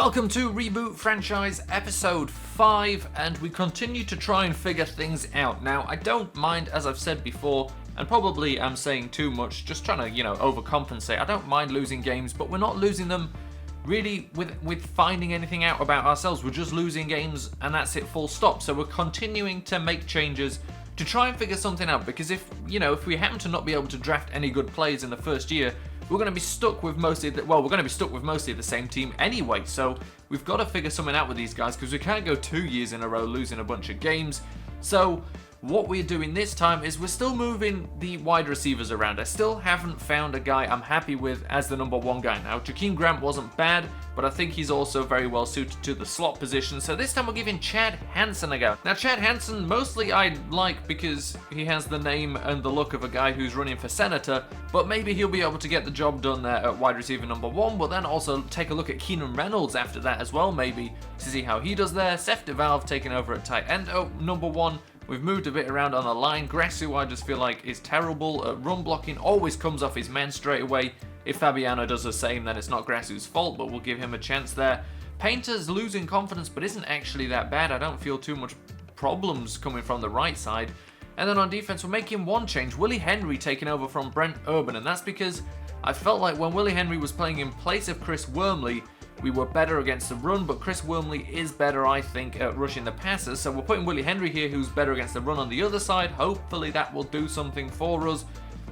Welcome to Reboot Franchise Episode 5, and we continue to try and figure things out. Now, I don't mind, as I've said before, and probably I'm saying too much, just trying to, overcompensate. I don't mind losing games, but we're not losing them really with finding anything out about ourselves. We're just losing games, and that's it, full stop. So we're continuing to make changes to try and figure something out, because if we happen to not be able to draft any good players in the first year, we're going to be stuck with mostly the same team anyway. So we've got to figure something out with these guys, because we can't go 2 years in a row losing a bunch of games. So what we're doing this time is we're still moving the wide receivers around. I still haven't found a guy I'm happy with as the number one guy. Now, Jakeem Grant wasn't bad, but I think he's also very well suited to the slot position. So this time we're giving Chad Hanson a go. Now, Chad Hanson, mostly I like because he has the name and the look of a guy who's running for senator, but maybe he'll be able to get the job done there at wide receiver number one. We'll then also take a look at Keenan Reynolds after that as well, maybe, to see how he does there. Seth DeValve taking over at tight end. Number one. We've moved a bit around on the line. Grasu, I just feel like, is terrible at run blocking. Always comes off his man straight away. If Fabiano does the same, then it's not Grasu's fault, but we'll give him a chance there. Painter's losing confidence, but isn't actually that bad. I don't feel too much problems coming from the right side. And then on defense, we're making one change. Willie Henry taking over from Brent Urban, and that's because I felt like when Willie Henry was playing in place of Chris Wormley, we were better against the run, but Chris Wormley is better, I think, at rushing the passes. So we're putting Willie Henry here, who's better against the run on the other side. Hopefully that will do something for us.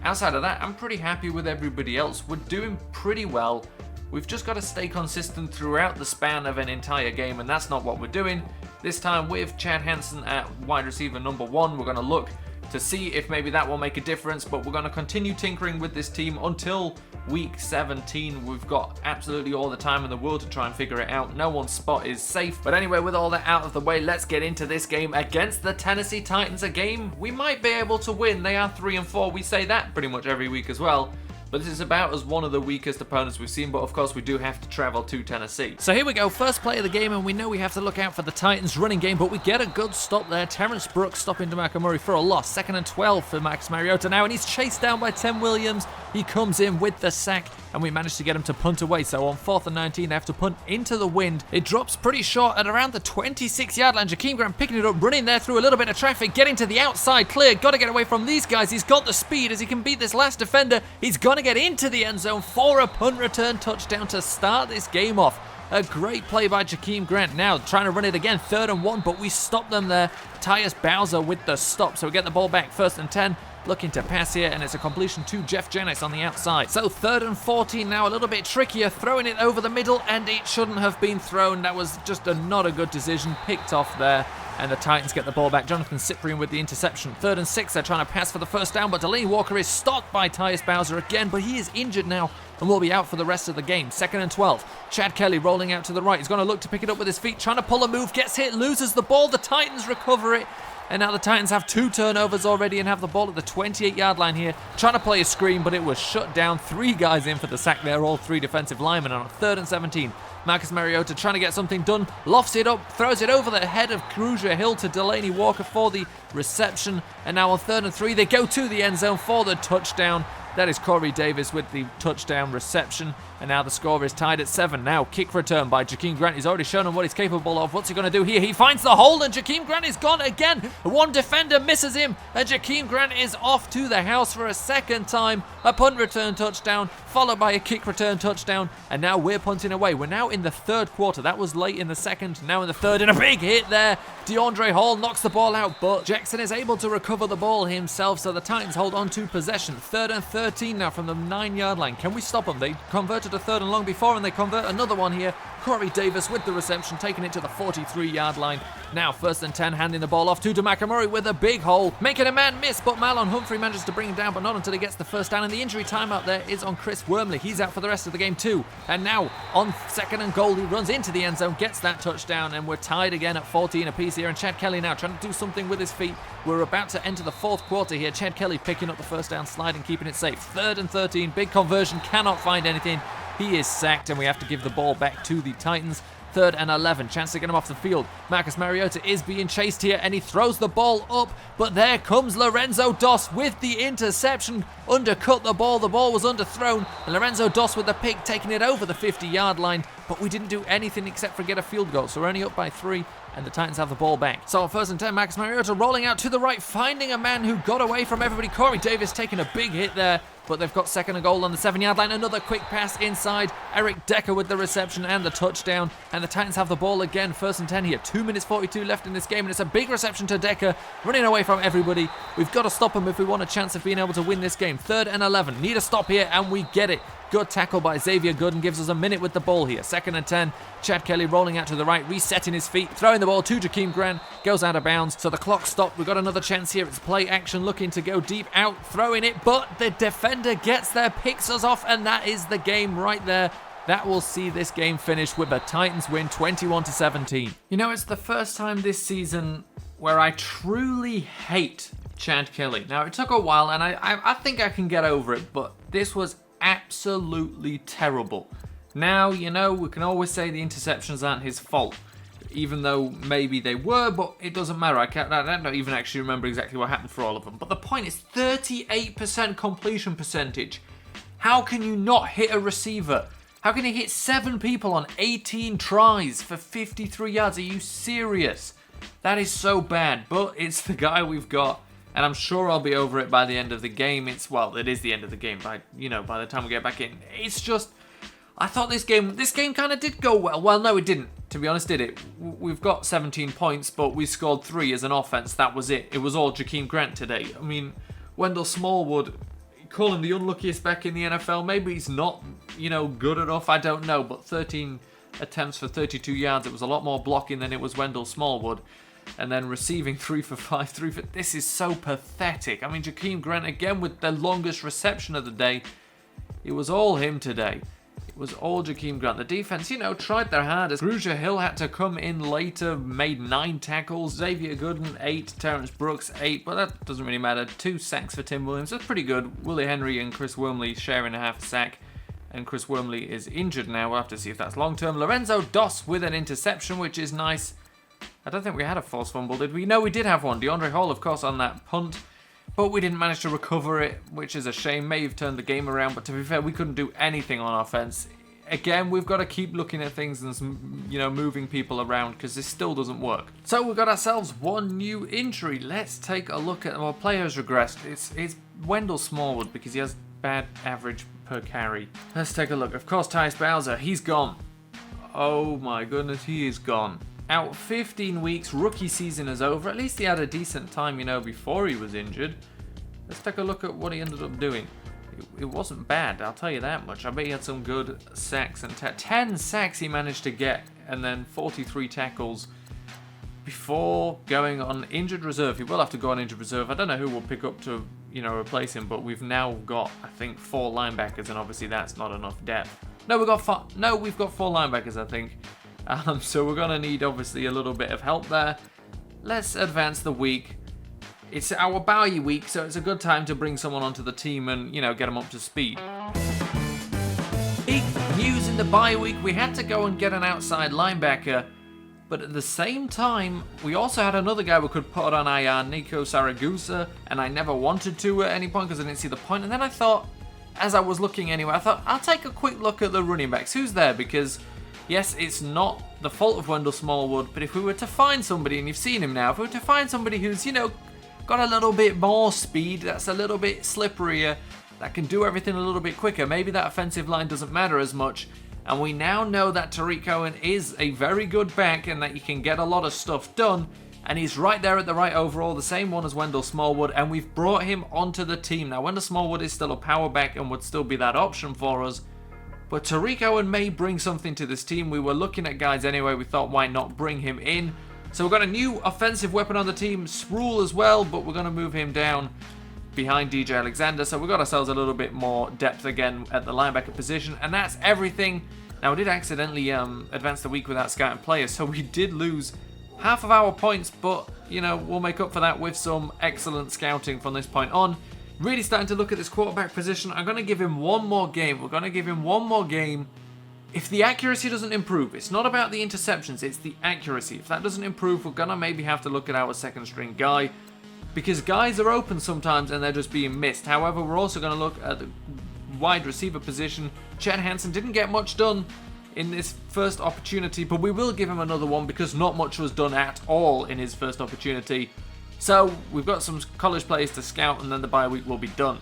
Outside of that, I'm pretty happy with everybody else. We're doing pretty well. We've just got to stay consistent throughout the span of an entire game, and that's not what we're doing. This time with Chad Hanson at wide receiver number one, we're going to look to see if maybe that will make a difference, but we're going to continue tinkering with this team until week 17. We've got absolutely all the time in the world to try and figure it out. No one's spot is safe. But anyway, with all that out of the way, let's get into this game against the Tennessee Titans, a game we might be able to win. They are 3-4. We say that pretty much every week as well. But this is about as one of the weakest opponents we've seen, but of course we do have to travel to Tennessee. So here we go, first play of the game, and we know we have to look out for the Titans running game, but we get a good stop there. Terrence Brooks stopping DeMarco Murray for a loss. 2nd and 12 for Marcus Mariota now, and he's chased down by Tim Williams. He comes in with the sack, and we managed to get him to punt away. So on 4th and 19, they have to punt into the wind. It drops pretty short at around the 26-yard line. Jakeem Grant picking it up, running there through a little bit of traffic, getting to the outside, clear. Got to get away from these guys. He's got the speed as he can beat this last defender. He's going to get into the end zone for a punt return touchdown to start this game off. A great play by Jakeem Grant. Now trying to run it again, 3rd and 1, but we stop them there. Tyus Bowser with the stop, so we get the ball back, 1st and 10. Looking to pass here, and it's a completion to Jeff Janis on the outside. So 3rd and 14 now, a little bit trickier, throwing it over the middle, and it shouldn't have been thrown. That was just not a good decision, picked off there, and the Titans get the ball back. Jonathan Cyprian with the interception. 3rd and 6, they're trying to pass for the first down, but Delaney Walker is stopped by Tyus Bowser again, but he is injured now and will be out for the rest of the game. 2nd and 12, Chad Kelly rolling out to the right. He's going to look to pick it up with his feet, trying to pull a move, gets hit, loses the ball. The Titans recover it. And now the Titans have 2 turnovers already and have the ball at the 28-yard line here. Trying to play a screen, but it was shut down. 3 guys in for the sack there, all 3 defensive linemen on 3rd and 17. Marcus Mariota trying to get something done, lofts it up, throws it over the head of Cruiser Hill to Delaney Walker for the reception. And now on 3rd and 3, they go to the end zone for the touchdown. That is Corey Davis with the touchdown reception. And now the score is tied at 7. Now kick return by Jakeem Grant. He's already shown him what he's capable of. What's he going to do here? He finds the hole, and Jakeem Grant is gone again. One defender misses him, and Jakeem Grant is off to the house for a 2nd time. A punt return touchdown, followed by a kick return touchdown. And now we're punting away. We're now in the 3rd quarter. That was late in the 2nd, now in the 3rd, and a big hit there. DeAndre Hall knocks the ball out, but Jackson is able to recover the ball himself, so the Titans hold on to possession. 3rd and 13 now from the 9-yard line. Can we stop them? They converted a 3rd and long before, and they convert another one here. Corey Davis with the reception, taking it to the 43-yard line. Now 1st and 10, handing the ball off to DeMarco Murray with a big hole, making a man miss, but Marlon Humphrey manages to bring him down, but not until he gets the first down, and the injury timeout there is on Chris Wormley. He's out for the rest of the game too. And now on 2nd and goal, he runs into the end zone, gets that touchdown, and we're tied again at 14 apiece here, and Chad Kelly now trying to do something with his feet. We're about to enter the 4th quarter here. Chad Kelly picking up the first down slide and keeping it safe. 3rd and 13, big conversion, cannot find anything. He is sacked, and we have to give the ball back to the Titans. 3rd and 11, chance to get him off the field. Marcus Mariota is being chased here, and he throws the ball up, but there comes Lorenzo Doss with the interception. Undercut the ball was underthrown, and Lorenzo Doss with the pick, taking it over the 50-yard line, but we didn't do anything except for get a field goal, so we're only up by 3, and the Titans have the ball back. So on 1st and 10, Marcus Mariota rolling out to the right, finding a man who got away from everybody. Corey Davis taking a big hit there, but they've got 2nd and goal on the 7-yard line. Another quick pass inside. Eric Decker with the reception and the touchdown. And the Titans have the ball again. 1st and 10 here. 2 minutes 42 left in this game. And it's a big reception to Decker, running away from everybody. We've got to stop him if we want a chance of being able to win this game. 3rd and 11. Need a stop here, and we get it. Good tackle by Xavier Gooden gives us a minute with the ball here. 2nd and 10. Chad Kelly rolling out to the right, resetting his feet, throwing the ball to Jakeem Grant. Goes out of bounds. So the clock stopped. We've got another chance here. It's play action, looking to go deep out, throwing it, but the defender gets there, picks us off, and that is the game right there. That will see this game finish with the Titans win 21-17. You know, it's the first time this season where I truly hate Chad Kelly. Now, it took a while, and I think I can get over it, but this was absolutely terrible. Now, you know, we can always say the interceptions aren't his fault, even though maybe they were, but it doesn't matter. I don't even actually remember exactly what happened for all of them. But the point is 38% completion percentage. How can you not hit a receiver? How can he hit 7 people on 18 tries for 53 yards? Are you serious? That is so bad, but it's the guy we've got. And I'm sure I'll be over it by the end of the game. It is the end of the game by the time we get back in. It's just, I thought this game kind of did go well. Well, no, it didn't. To be honest, did it? We've got 17 points, but we scored 3 as an offense. That was it. It was all Jakeem Grant today. I mean, Wendell Smallwood, call him the unluckiest back in the NFL. Maybe he's not, good enough. I don't know. But 13 attempts for 32 yards. It was a lot more blocking than it was Wendell Smallwood. And then receiving 3 for 5. This is so pathetic. I mean, Jakeem Grant again with the longest reception of the day. It was all him today. It was all Jakeem Grant. The defense, tried their hardest. Grugier Hill had to come in later, made 9 tackles. Xavier Gooden, 8. Terrence Brooks, 8. But that doesn't really matter. 2 sacks for Tim Williams. That's pretty good. Willie Henry and Chris Wormley sharing a half a sack. And Chris Wormley is injured now. We'll have to see if that's long-term. Lorenzo Doss with an interception, which is nice. I don't think we had a forced fumble, did we? No, we did have one. DeAndre Hall, of course, on that punt. But we didn't manage to recover it, which is a shame. May have turned the game around, but to be fair, we couldn't do anything on offense. Again, we've got to keep looking at things and, moving people around because this still doesn't work. So we've got ourselves one new injury. Let's take a look at our players regressed. It's Wendell Smallwood because he has bad average per carry. Let's take a look. Of course, Tyus Bowser, he's gone. Oh my goodness, he is gone. Out 15 weeks, rookie season is over. At least he had a decent time, before he was injured. Let's take a look at what he ended up doing. It wasn't bad, I'll tell you that much. I bet he had some good sacks and 10 sacks he managed to get, and then 43 tackles before going on injured reserve. He will have to go on injured reserve. I don't know who will pick up to, replace him, but we've now got, I think, 4 linebackers, and obviously that's not enough depth. No, we've got 4 linebackers, I think. So we're going to need, obviously, a little bit of help there. Let's advance the week. It's our bye week, so it's a good time to bring someone onto the team and, get them up to speed. Big news in the bye week. We had to go and get an outside linebacker, but at the same time, we also had another guy we could put on IR, Nico Saragusa, and I never wanted to at any point because I didn't see the point. And then I thought, as I was looking anyway, I thought, I'll take a quick look at the running backs. Who's there? Because yes, it's not the fault of Wendell Smallwood, but if we were to find somebody, and you've seen him now, if we were to find somebody who's, got a little bit more speed, that's a little bit slipperier, that can do everything a little bit quicker, maybe that offensive line doesn't matter as much. And we now know that Tarik Cohen is a very good back and that he can get a lot of stuff done. And he's right there at the right overall, the same one as Wendell Smallwood, and we've brought him onto the team. Now, Wendell Smallwood is still a power back and would still be that option for us. But Tarik Cohen may bring something to this team. We were looking at guys anyway. We thought, why not bring him in? So we've got a new offensive weapon on the team, Sproul as well, but we're going to move him down behind DJ Alexander. So we've got ourselves a little bit more depth again at the linebacker position, and that's everything. Now, we did accidentally advance the week without scouting players, so we did lose half of our points, but, we'll make up for that with some excellent scouting from this point on. Really starting to look at this quarterback position. I'm going to give him one more game. We're going to give him one more game. If the accuracy doesn't improve, it's not about the interceptions, it's the accuracy. If that doesn't improve, we're going to maybe have to look at our second string guy, because guys are open sometimes and they're just being missed. However, we're also going to look at the wide receiver position. Chad Hanson didn't get much done in this first opportunity, but we will give him another one because not much was done at all in his first opportunity. So we've got some college players to scout, and then the bye week will be done.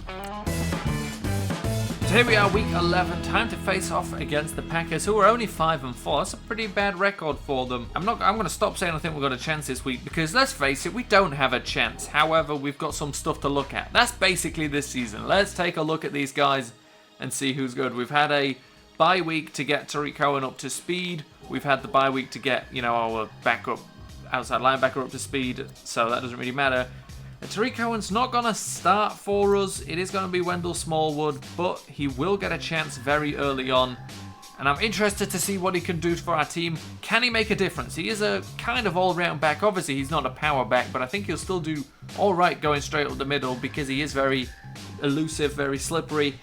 So here we are, week 11, time to face off against the Packers, who are only 5-4. That's a pretty bad record for them. I'm going to stop saying I think we've got a chance this week, because let's face it, we don't have a chance. However, we've got some stuff to look at. That's basically this season. Let's take a look at these guys and see who's good. We've had a bye week to get Tarik Cohen up to speed. We've had the bye week to get, our backup outside linebacker up to speed, so that doesn't really matter. Tarik Cohen's not going to start for us. It is going to be Wendell Smallwood, but he will get a chance very early on. And I'm interested to see what he can do for our team. Can he make a difference? He is a kind of all-round back. Obviously, he's not a power back, but I think he'll still do all right going straight up the middle because he is very elusive, very slippery.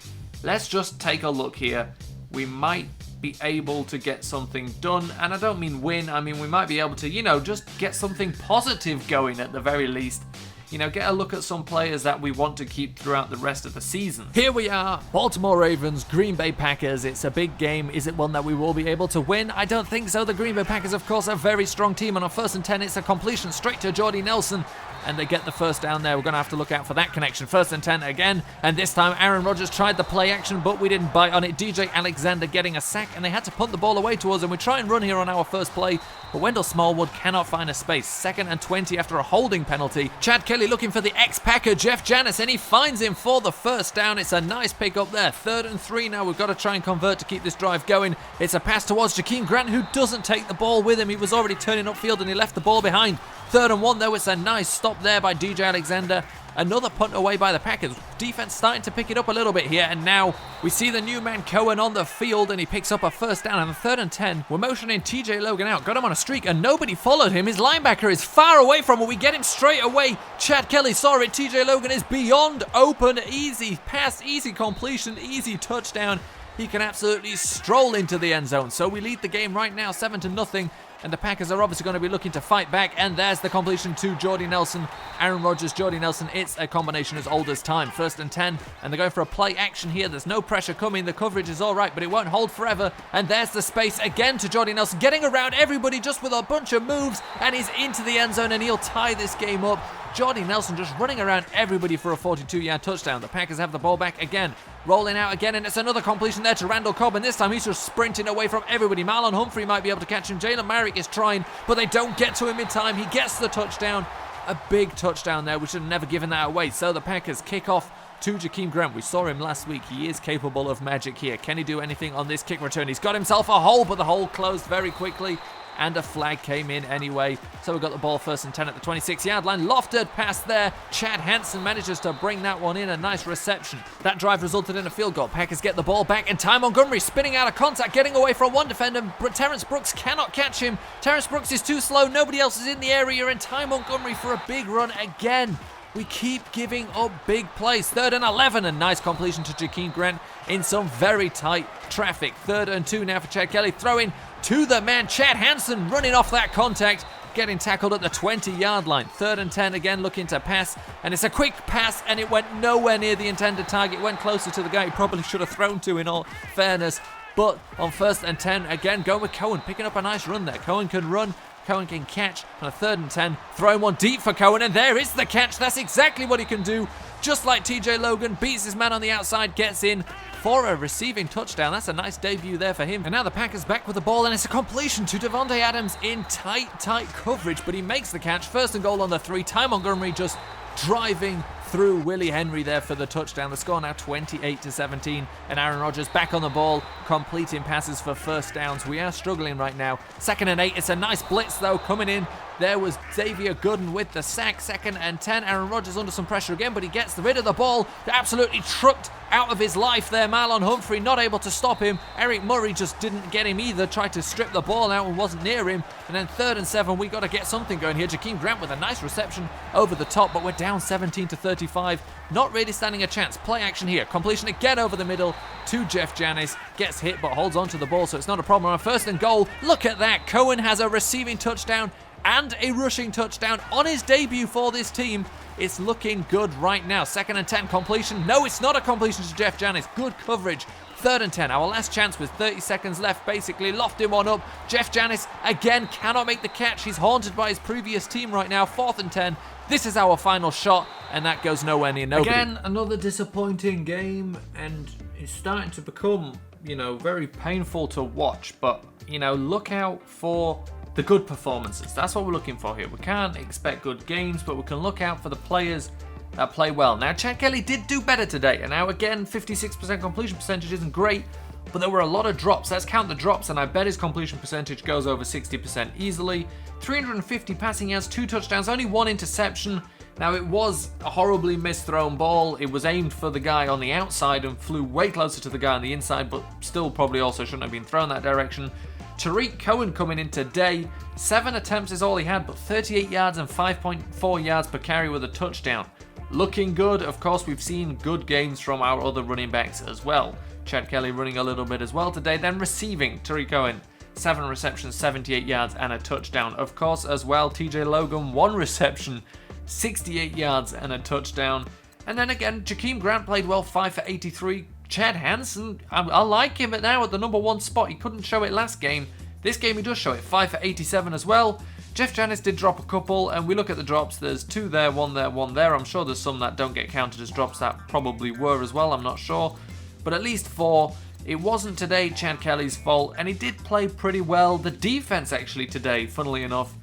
Let's just take a look here. We might be able to get something done, and I don't mean win. I mean, we might be able to, just get something positive going at the very least. Get a look at some players that we want to keep throughout the rest of the season. Here we are, Baltimore Ravens, Green Bay Packers. It's a big game. Is it one that we will be able to win? I don't think so. The Green Bay Packers, of course, are a very strong team, and on 1st and 10, it's a completion straight to Jordy Nelson. And they get the first down there. We're going to have to look out for that connection. 1st and 10 again. And this time Aaron Rodgers tried the play action, but we didn't bite on it. DJ Alexander getting a sack, and they had to punt the ball away to us. And we try and run here on our first play, but Wendell Smallwood cannot find a space. 2nd and 20 after a holding penalty. Chad Kelly looking for the ex-Packer, Jeff Janis, and he finds him for the first down. It's a nice pick up there. 3rd and 3 now. We've got to try and convert to keep this drive going. It's a pass towards Jakeem Grant, who doesn't take the ball with him. He was already turning upfield, and he left the ball behind. 3rd and 1 though. It's a nice stop there by DJ Alexander. Another punt away by the Packers. Defense starting to pick it up a little bit here, and now we see the new man Cohen on the field, and he picks up a first down. And 3rd and 10, we're motioning TJ Logan out, got him on a streak, and nobody followed him. His linebacker is far away from him. We get him straight away. Chad Kelly saw it. TJ Logan is beyond open. Easy pass, easy completion, easy touchdown. He can absolutely stroll into the end zone. So we lead the game right now, 7-0. And the Packers are obviously going to be looking to fight back. And there's the completion to Jordy Nelson. Aaron Rodgers, Jordy Nelson. It's a combination as old as time. 1st and 10. And they're going for a play action here. There's no pressure coming. The coverage is all right, but it won't hold forever. And there's the space again to Jordy Nelson. Getting around everybody just with a bunch of moves. And he's into the end zone, and he'll tie this game up. Jordy Nelson just running around everybody for a 42-yard touchdown. The Packers have the ball back again. Rolling out again, and it's another completion there to Randall Cobb, and this time he's just sprinting away from everybody. Marlon Humphrey might be able to catch him. Jalen Merrick is trying, but they don't get to him in time. He gets the touchdown. A big touchdown there. We should have never given that away. So the Packers kick off to Jakeem Grant. We saw him last week. He is capable of magic here. Can he do anything on this kick return? He's got himself a hole, but the hole closed very quickly. And a flag came in anyway. So we've got the ball 1st and 10 at the 26-yard line. Lofted pass there. Chad Hanson manages to bring that one in. A nice reception. That drive resulted in a field goal. Packers get the ball back, and Ty Montgomery spinning out of contact, getting away from one defender, but Terrence Brooks cannot catch him. Terrence Brooks is too slow. Nobody else is in the area, and Ty Montgomery for a big run again. We keep giving up big plays. 3rd and 11, and nice completion to Jakeem Grant in some very tight traffic. 3rd and 2 now for Chad Kelly. Throwing to the man, Chad Hanson, running off that contact, getting tackled at the 20-yard line. 3rd and 10 again, looking to pass, and it's a quick pass, and it went nowhere near the intended target. It went closer to the guy he probably should have thrown to, in all fairness. But on 1st and 10, again, going with Cohen, picking up a nice run there. Cohen can run. Cohen can catch on a 3rd and 10, throwing one deep for Cohen, and there is the catch. That's exactly what he can do. Just like TJ Logan, beats his man on the outside, gets in for a receiving touchdown. That's a nice debut there for him. And now the Packers back with the ball, and it's a completion to Devontae Adams in tight coverage, but he makes the catch. 1st and goal on the 3. Ty Montgomery just driving through Willie Henry there for the touchdown. The score now 28-17, and Aaron Rodgers back on the ball, completing passes for first downs. We are struggling right now. 2nd and 8. It's a nice blitz though coming in. There was Xavier Gooden with the sack. 2nd and 10. Aaron Rodgers under some pressure again, but he gets rid of the ball. Absolutely trucked out of his life there. Marlon Humphrey not able to stop him. Eric Murray just didn't get him either. Tried to strip the ball out and wasn't near him. And then 3rd and 7, we got to get something going here. Jakeem Grant with a nice reception over the top, but we're down 17-35. Not really standing a chance. Play action here. Completion again over the middle to Jeff Janis. Gets hit but holds on to the ball, so it's not a problem. On 1st and goal, look at that. Cohen has a receiving touchdown and a rushing touchdown on his debut for this team. It's looking good right now. 2nd and 10, completion. No, it's not a completion to Jeff Janis. Good coverage. 3rd and 10, our last chance with 30 seconds left, basically lofted one up. Jeff Janis again cannot make the catch. He's haunted by his previous team right now. 4th and 10, this is our final shot, and that goes nowhere near nobody. Again, another disappointing game, and it's starting to become, very painful to watch, but, look out for the good performances. That's what we're looking for here. We can't expect good games, but we can look out for the players that play well. Now, Chad Kelly did do better today, and now again, 56% completion percentage isn't great, but there were a lot of drops. Let's count the drops, and I bet his completion percentage goes over 60% easily. 350 passing yards, 2 touchdowns, only 1 interception. Now, it was a horribly misthrown ball. It was aimed for the guy on the outside and flew way closer to the guy on the inside, but still probably also shouldn't have been thrown that direction. Tarik Cohen coming in today, 7 attempts is all he had, but 38 yards and 5.4 yards per carry with a touchdown. Looking good. Of course, we've seen good games from our other running backs as well. Chad Kelly running a little bit as well today. Then receiving, Tarik Cohen, 7 receptions, 78 yards and a touchdown. Of course, as well, TJ Logan, 1 reception, 68 yards and a touchdown. And then again, Jakeem Grant played well, 5 for 83. Chad Hanson, I like him now at the number 1 spot. He couldn't show it last game. This game he does show it, 5 for 87 as well. Jeff Janis did drop a couple, and we look at the drops. There's 2 there, 1 there, 1 there. I'm sure there's some that don't get counted as drops that probably were as well. I'm not sure. But at least 4. It wasn't today Chad Kelly's fault, and he did play pretty well. The defense actually today, funnily enough,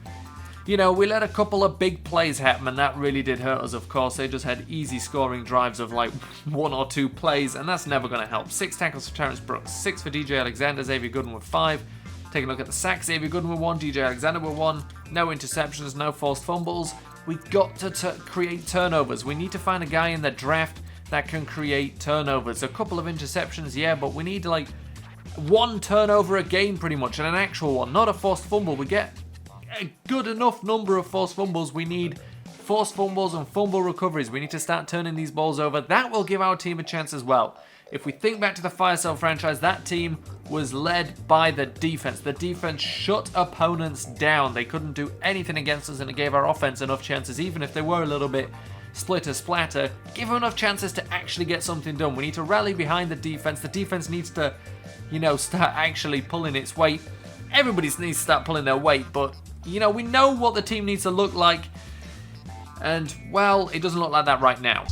we let a couple of big plays happen, and that really did hurt us, of course. They just had easy scoring drives of like 1 or 2 plays, and that's never going to help. 6 tackles for Terrence Brooks, 6 for DJ Alexander, Xavier Gooden with 5. Take a look at the sacks. Xavier Gooden with 1, DJ Alexander with 1. No interceptions, no forced fumbles. We got to create turnovers. We need to find a guy in the draft that can create turnovers. A couple of interceptions, yeah, but we need like 1 turnover a game pretty much, and an actual one, not a forced fumble. We get a good enough number of forced fumbles. We need forced fumbles and fumble recoveries. We need to start turning these balls over. That will give our team a chance as well. If we think back to the Fire Sale franchise, that team was led by the defense. The defense shut opponents down. They couldn't do anything against us, and it gave our offense enough chances, even if they were a little bit splitter-splatter. Give them enough chances to actually get something done. We need to rally behind the defense. The defense needs to, start actually pulling its weight. Everybody needs to start pulling their weight, but, we know what the team needs to look like, and, well, it doesn't look like that right now.